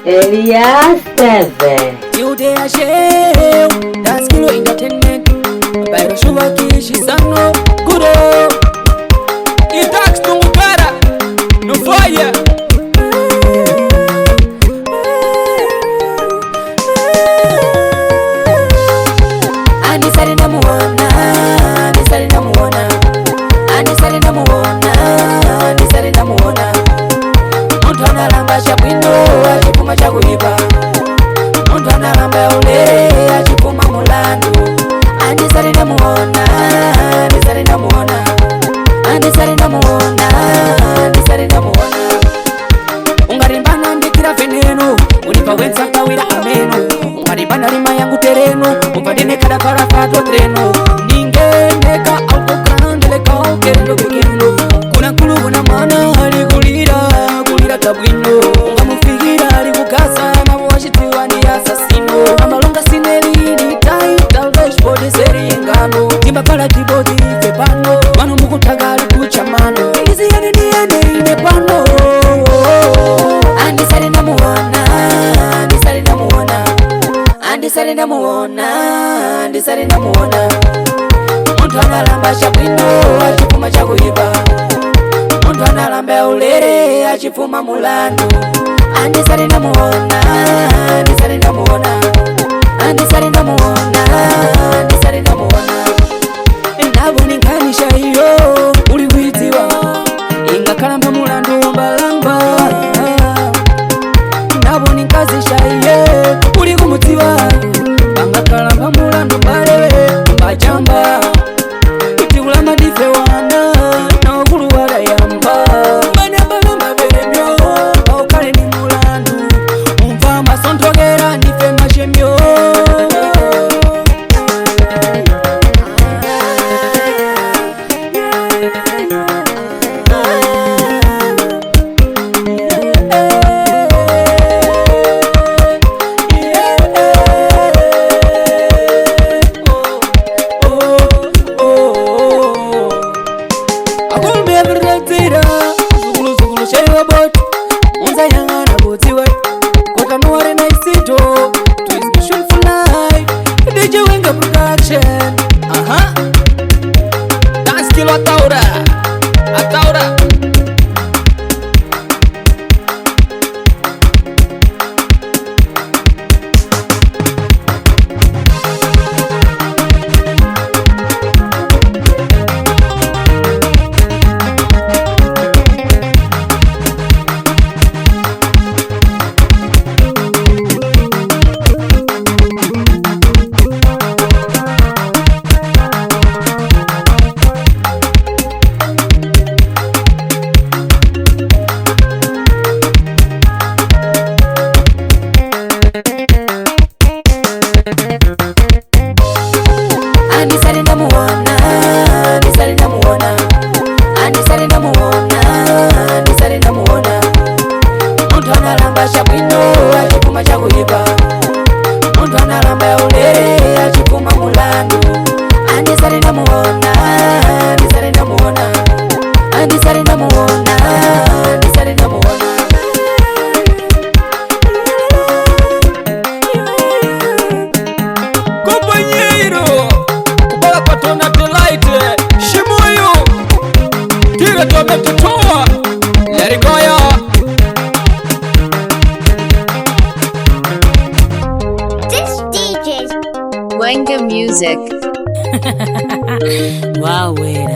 Elias TV. You dey a shame, that's Kilo Entertainment. By Roshuva Kishisano, Guru. It talks to Mukara, no fire. Anisari namuona, anisari namuona, anisari namuona, anisari namuona. Muntu analamba chabwino, achipuma chakuiba. Muntu analamba ule, achipuma mulandu. Anisari namuona, anisari namuona, anisari namuona, anisari namuona. Ungarimbana ndikira veneno, unipa wenza kawira ameno. Ungarimbana rima yangu tereno, upadine kada parafato treno. Ningeneka auko kandele kao kerendo kekendo. Kuna kulugu na mana hali kulira tabwino. Ungamufigira hali kukasa na mwashitiwa ni asasino. Amalonga sineri ni title dashboard seri engano. Timba kala kibodi fepano, wano mukutagali kuchamano. Izi yani ni ene inepano. Anisari namuona, anisari namuona, anisari namuona, anisari namuona. Muntu analamba chabwino, achipuma chakuiba. Muntu analamba ulere, achipuma mulandu. Anisari namuona, anisari namuona, anisari namuona, anisari namuona. Ndabuninganisha iyo uli witiwa, ingakalamba mulandu mbalamba. Ndabunikazisha iye uli kumutiwa, angakalamba mulandu mbalewe mbajamba. Kutiwula madife wana na wakulu wala yamba. Mbanyambala maberemyo baukale ni mulandu. Umva masontogera nife mashemyo. Ataura. Anisari namuona, anisari namuona, anisari namuona, anisari namuona. Muntu analamba chabwino, achipuma chakuiba. Muntu analamba ulere, achipuma mulandu. Anisari namuona, anisari namuona, anisari namuona, anisari namuona. Companheiro, kubala patona delight, shimoyo, tira tometo toa, let it go ya. This DJ's Wenga Music. Wow, wait.